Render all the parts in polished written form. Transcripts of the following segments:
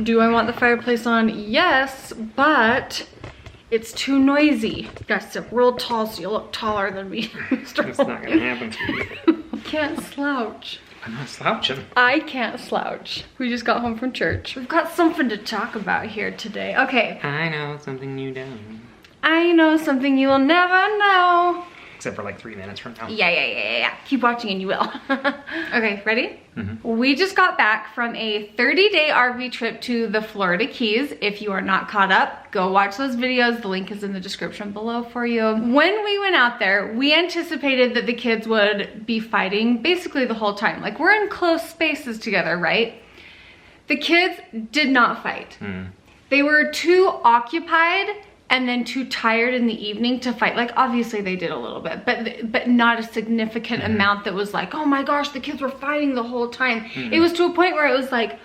Do I want the fireplace on? Yes, but it's too noisy. You gotta sit real tall so you look taller than me, Mr. It's not gonna happen to you. I can't slouch. I'm not slouching. I can't slouch. We just got home from church. We've got something to talk about here today. Okay. I know something you don't. I know something you will never know. Except for like 3 minutes from now. Yeah. Keep watching and you will. Okay, ready? Mm-hmm. We just got back from a 30-day RV trip to the Florida Keys. If you are not caught up, go watch those videos. The link is in the description below for you. When we went out there, we anticipated that the kids would be fighting basically the whole time. Like, we're in close spaces together, right? The kids did not fight. They were too occupied and then too tired in the evening to fight. Like, obviously they did a little bit, but not a significant amount that was like, oh my gosh, the kids were fighting the whole time. It was to a point where it was like,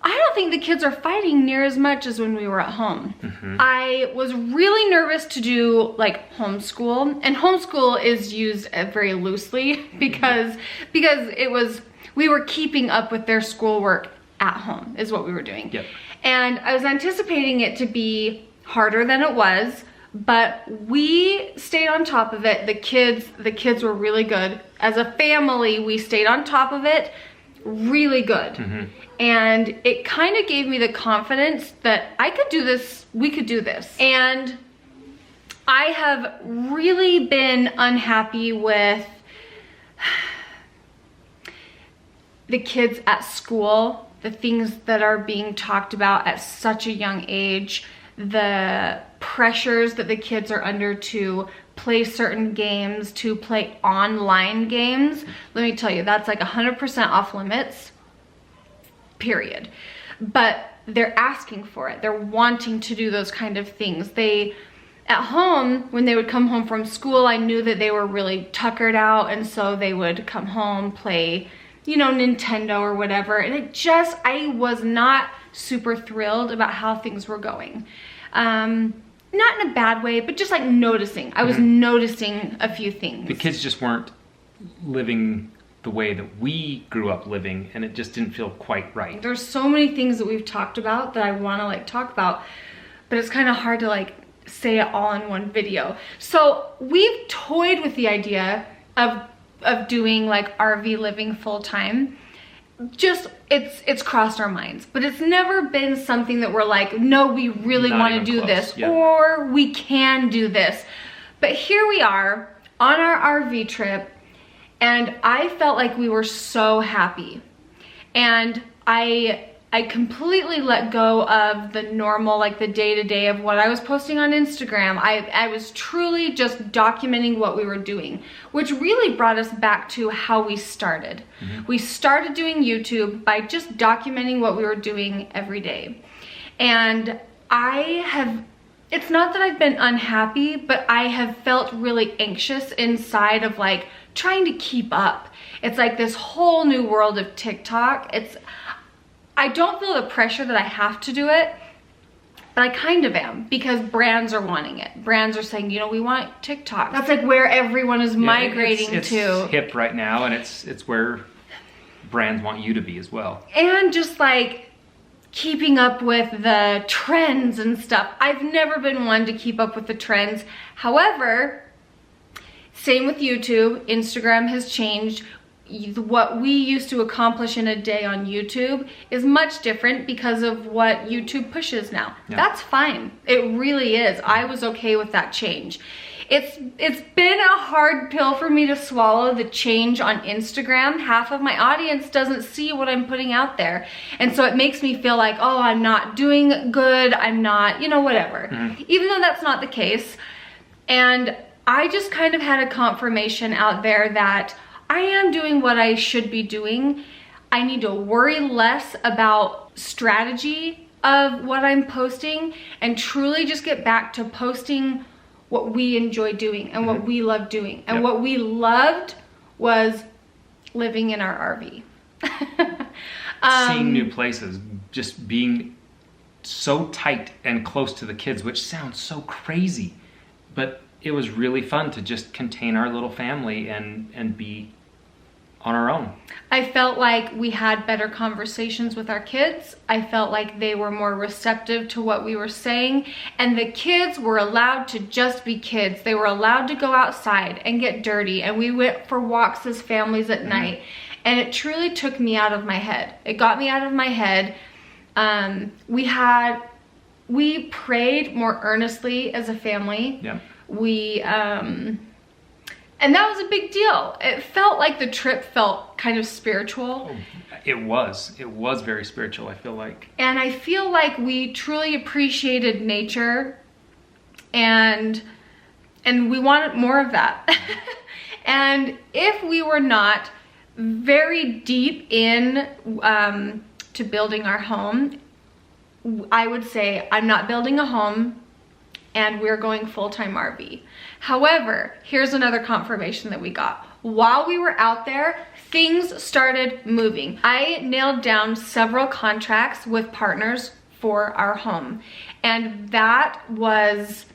I don't think the kids are fighting near as much as when we were at home. I was really nervous to do like homeschool, and homeschool is used very loosely because we were keeping up with their schoolwork at home is what we were doing. Yep. And I was anticipating it to be harder than it was, but we stayed on top of it. The kids were really good. As a family, we stayed on top of it really good. And it kind of gave me the confidence that I could do this, we could do this. And I have really been unhappy with the kids at school, the things that are being talked about at such a young age, the pressures that the kids are under to play certain games, to play online games. Let me tell you, that's like 100% off limits, period. But they're asking for it. They're wanting to do those kind of things. At home, when they would come home from school, I knew that they were really tuckered out, and so they would come home, play, you know, Nintendo or whatever. And I was not super thrilled about how things were going. Not in a bad way, but just like noticing. I was noticing a few things. The kids just weren't living the way that we grew up living, and it just didn't feel quite right. There's so many things that we've talked about that I want to like talk about, but it's kind of hard to like say it all in one video. So we've toyed with the idea of doing like RV living full time. Just it's crossed our minds, but it's never been something that we're like, no, we really want to do this, or we can do this. But here we are on our RV trip, and I felt like we were so happy, and I completely let go of the normal, like the day-to-day of what I was posting on Instagram. I was truly just documenting what we were doing, which really brought us back to how we started. We started doing YouTube by just documenting what we were doing every day. And it's not that I've been unhappy, but I have felt really anxious inside of like trying to keep up. It's like this whole new world of TikTok. I don't feel the pressure that I have to do it, but I kind of am, because brands are wanting it. Brands are saying, you know, we want TikTok. That's like where everyone is migrating it's to. It's hip right now, and it's where brands want you to be as well. And just like keeping up with the trends and stuff. I've never been one to keep up with the trends. However, same with YouTube. Instagram has changed. What we used to accomplish in a day on YouTube is much different because of what YouTube pushes now. That's fine. It really is. I was okay with that change. It's been a hard pill for me to swallow, the change on Instagram. Half of my audience doesn't see what I'm putting out there. And so it makes me feel like, oh, I'm not doing good. I'm not, you know, whatever. Even though that's not the case. And I just kind of had a confirmation out there that I am doing what I should be doing. I need to worry less about strategy of what I'm posting and truly just get back to posting what we enjoy doing and what we love doing. And what we loved was living in our RV. Seeing new places, just being so tight and close to the kids, which sounds so crazy, but it was really fun to just contain our little family and be on our own. I felt like we had better conversations with our kids. I felt like they were more receptive to what we were saying. And the kids were allowed to just be kids. They were allowed to go outside and get dirty. And we went for walks as families at night. And it truly took me out of my head. It got me out of my head. We prayed more earnestly as a family. Yeah. And that was a big deal. It felt like the trip felt kind of spiritual. Oh, it was very spiritual, I feel like. And I feel like we truly appreciated nature, and we wanted more of that. And if we were not very deep in to building our home, I would say I'm not building a home and we're going full-time RV. However, here's another confirmation that we got. While we were out there, things started moving. I nailed down several contracts with partners for our home. And that was,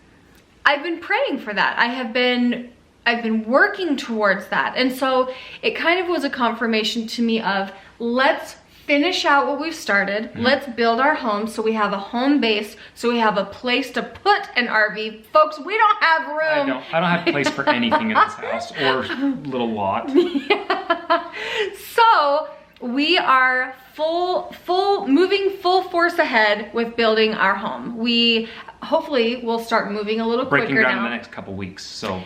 I've been praying for that. I've been working towards that. And so it kind of was a confirmation to me of, let's finish out what we've started. Let's build our home so we have a home base, so we have a place to put an RV. Folks, we don't have room. I don't have place for anything in this house or little lot. Yeah. So we are moving full force ahead with building our home. We hopefully will start moving a little quicker now. Breaking ground in the next couple weeks, so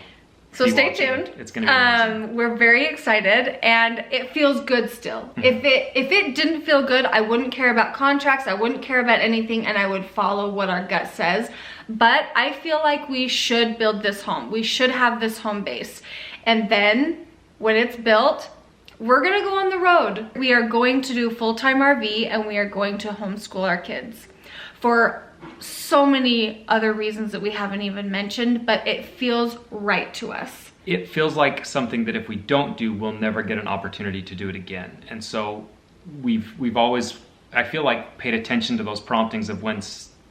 stay tuned. It's gonna be amazing. We're very excited, and it feels good still. If it didn't feel good, I wouldn't care about contracts, I wouldn't care about anything, and I would follow what our gut says. But I feel like we should build this home. We should have this home base. And then when it's built, we're gonna go on the road. We are going to do full-time RV, and we are going to homeschool our kids for so many other reasons that we haven't even mentioned, but it feels right to us. It feels like something that if we don't do, we'll never get an opportunity to do it again. And so we've always, I feel like, paid attention to those promptings of when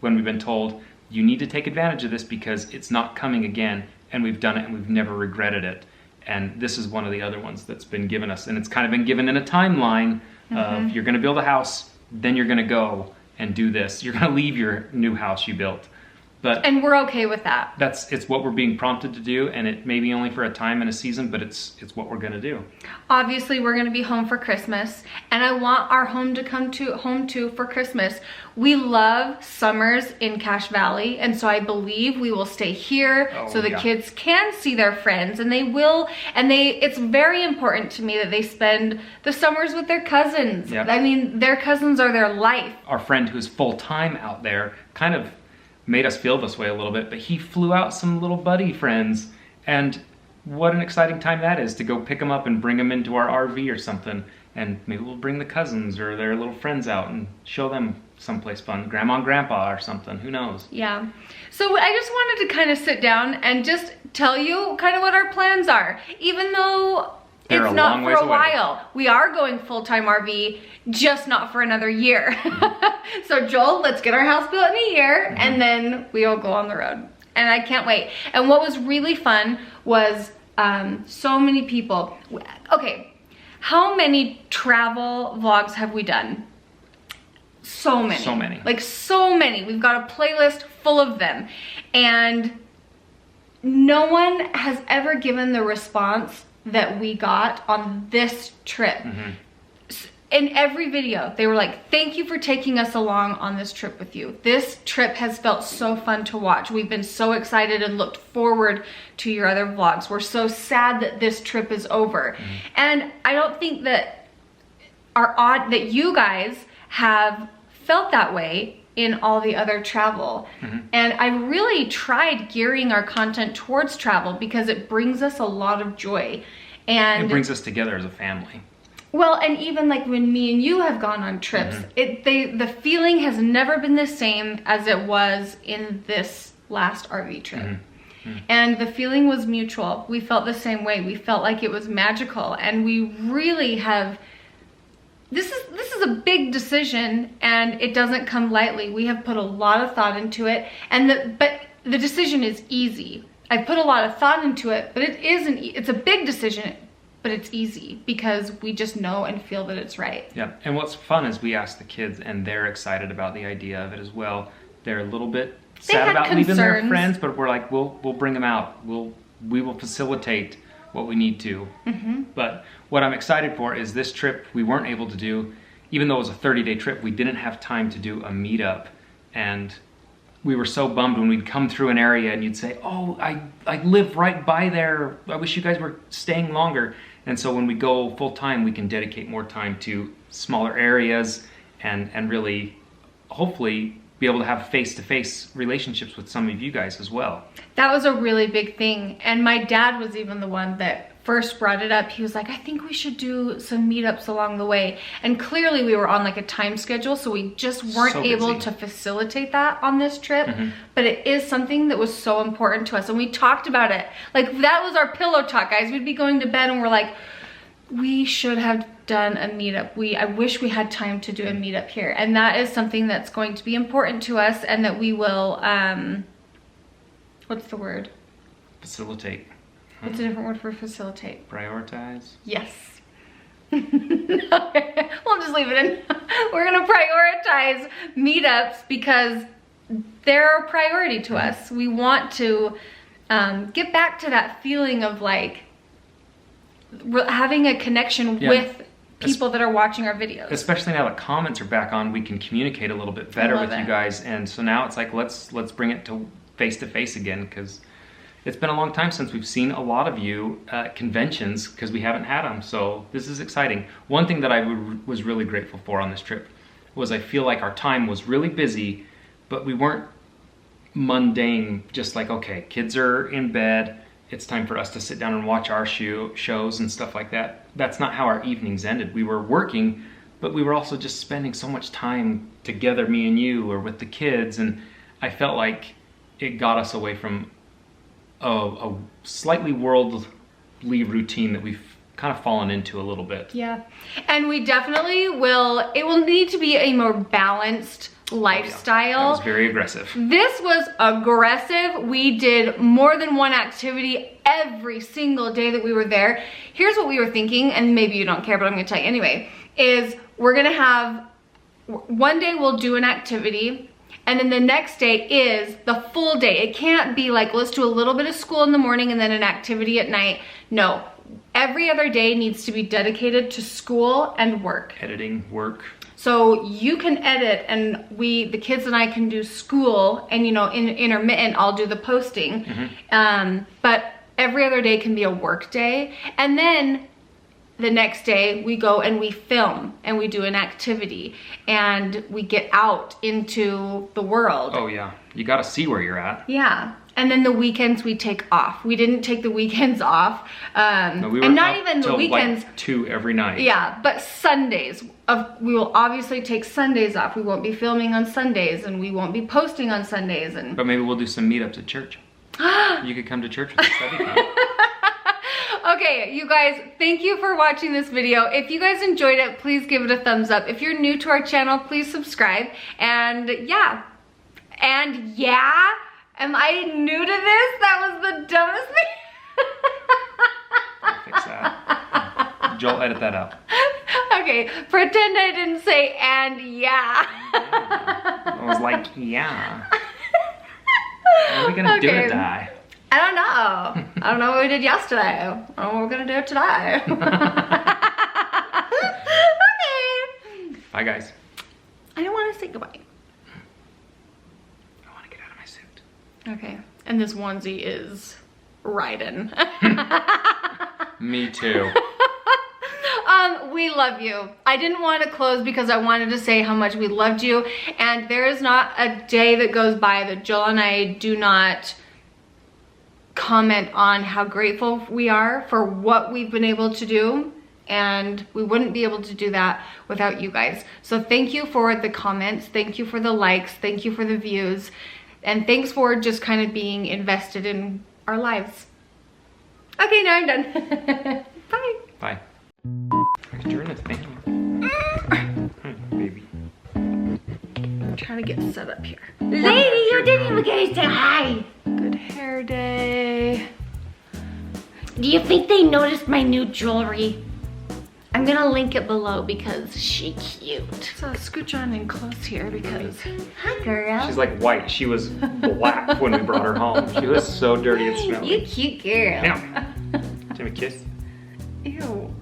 we've been told, you need to take advantage of this because it's not coming again, and we've done it and we've never regretted it. And this is one of the other ones that's been given us, and it's kind of been given in a timeline of, you're gonna build a house, then you're gonna go and do this. You're gonna leave your new house you built. And we're okay with that. It's what we're being prompted to do, and it may be only for a time and a season, but it's what we're gonna do. Obviously, we're gonna be home for Christmas, and I want our home to come home too for Christmas. We love summers in Cache Valley, and so I believe we will stay here so the kids can see their friends, and they will. And it's very important to me that they spend the summers with their cousins. Yep. I mean, their cousins are their life. Our friend who's full-time out there kind of made us feel this way a little bit, but he flew out some little buddy friends, and what an exciting time that is to go pick them up and bring them into our RV or something, and maybe we'll bring the cousins or their little friends out and show them someplace fun, grandma and grandpa or something, who knows. Yeah, so I just wanted to kind of sit down and just tell you kind of what our plans are, even though it's not for a while. We are going full-time RV, just not for another year. So Joel, let's get our house built in a year, and then we'll go on the road. And I can't wait. And what was really fun was so many people. Okay, how many travel vlogs have we done? So many. So many. Like so many. We've got a playlist full of them. And no one has ever given the response that we got on this trip. In every video, they were like, thank you for taking us along on this trip with you. This trip has felt so fun to watch. We've been so excited and looked forward to your other vlogs. We're so sad that this trip is over. And I don't think that that you guys have felt that way in all the other travel. And I really tried gearing our content towards travel because it brings us a lot of joy. And it brings us together as a family. Well, and even like when me and you have gone on trips, the feeling has never been the same as it was in this last RV trip. And the feeling was mutual. We felt the same way. We felt like it was magical, and we really have. This is a big decision, and it doesn't come lightly. We have put a lot of thought into it, but the decision is easy. I've put a lot of thought into it, but it's a big decision, but it's easy because we just know and feel that it's right. Yeah, and what's fun is we ask the kids and they're excited about the idea of it as well. They're a little bit sad about leaving their friends, but we're like, we'll bring them out. We will facilitate what we need to. But what I'm excited for is this trip we weren't able to do, even though it was a 30-day trip, we didn't have time to do a meetup. And we were so bummed when we'd come through an area and you'd say, oh, I live right by there. I wish you guys were staying longer. And so when we go full time, we can dedicate more time to smaller areas and really, hopefully, be able to have face-to-face relationships with some of you guys as well. That was a really big thing. And my dad was even the one that first brought it up. He was like, I think we should do some meetups along the way. And clearly we were on like a time schedule, so we just weren't able to facilitate that on this trip. But it is something that was so important to us. And we talked about it. Like, that was our pillow talk, guys. We'd be going to bed and we're like, we should have done a meetup. I wish we had time to do a meetup here. And that is something that's going to be important to us, and that we will, what's the word? Facilitate. What's a different word for facilitate? Prioritize? Yes. Okay. We'll just leave it in. We're gonna prioritize meetups because they're a priority to us. We want to get back to that feeling of like having a connection with people that are watching our videos. Especially now that comments are back on, we can communicate a little bit better with you guys. And so now it's like, let's bring it to face again, because it's been a long time since we've seen a lot of you at conventions, because we haven't had them. So this is exciting. One thing that I was really grateful for on this trip was I feel like our time was really busy, but we weren't mundane, just like, okay, kids are in bed, it's time for us to sit down and watch our shows and stuff like that. That's not how our evenings ended. We were working, but we were also just spending so much time together, me and you, or with the kids, and I felt like it got us away from a slightly worldly routine that we've kind of fallen into a little bit. Yeah, and we definitely will, it will need to be a more balanced lifestyle. That was very aggressive. This was aggressive. We did more than one activity every single day that we were there. Here's what we were thinking, and maybe you don't care, but I'm gonna tell you anyway, is we're gonna have, one day we'll do an activity, and then the next day is the full day. It can't be like, let's do a little bit of school in the morning and then an activity at night. No, every other day needs to be dedicated to school and work. Editing, work. So you can edit, and the kids and I can do school, and in intermittent, I'll do the posting. But every other day can be a work day. And then the next day we go and we film and we do an activity and we get out into the world. Oh yeah, you got to see where you're at. Yeah. And then the weekends we take off. We didn't take the weekends off. No, we were and not even the weekends. Like 2 every night. Yeah, but Sundays. We will obviously take Sundays off. We won't be filming on Sundays, and we won't be posting on Sundays. But maybe we'll do some meetups at church. You could come to church with us. That'd be fun. Okay, you guys, thank you for watching this video. If you guys enjoyed it, please give it a thumbs up. If you're new to our channel, please subscribe. And yeah, am I new to this? That was the dumbest thing. I'll fix that. Joel, edit that out. Okay, pretend I didn't say "and yeah." I was like, yeah. What are we gonna do today? I don't know. I don't know what we did yesterday. I don't know what we're gonna do today. Okay. Bye, guys. I don't want to say goodbye. I want to get out of my suit. Okay. And this onesie is riding. Me too. We love you. I didn't want to close because I wanted to say how much we loved you. And there is not a day that goes by that Joel and I do not comment on how grateful we are for what we've been able to do. And we wouldn't be able to do that without you guys. So thank you for the comments. Thank you for the likes. Thank you for the views. And thanks for just kind of being invested in our lives. Okay, now I'm done. Bye. Bye. You're in a thing. Baby. I'm trying to get set up here. Lady, you didn't even get to say hi. Good hair day. Do you think they noticed my new jewelry? I'm gonna link it below because she cute. So scooch on in close here because... Hi, girl. She's like white. She was black when we brought her home. She was so dirty and smelly. You cute girl. Now, give me a kiss. Ew.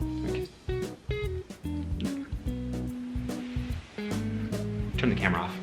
Turn the camera off.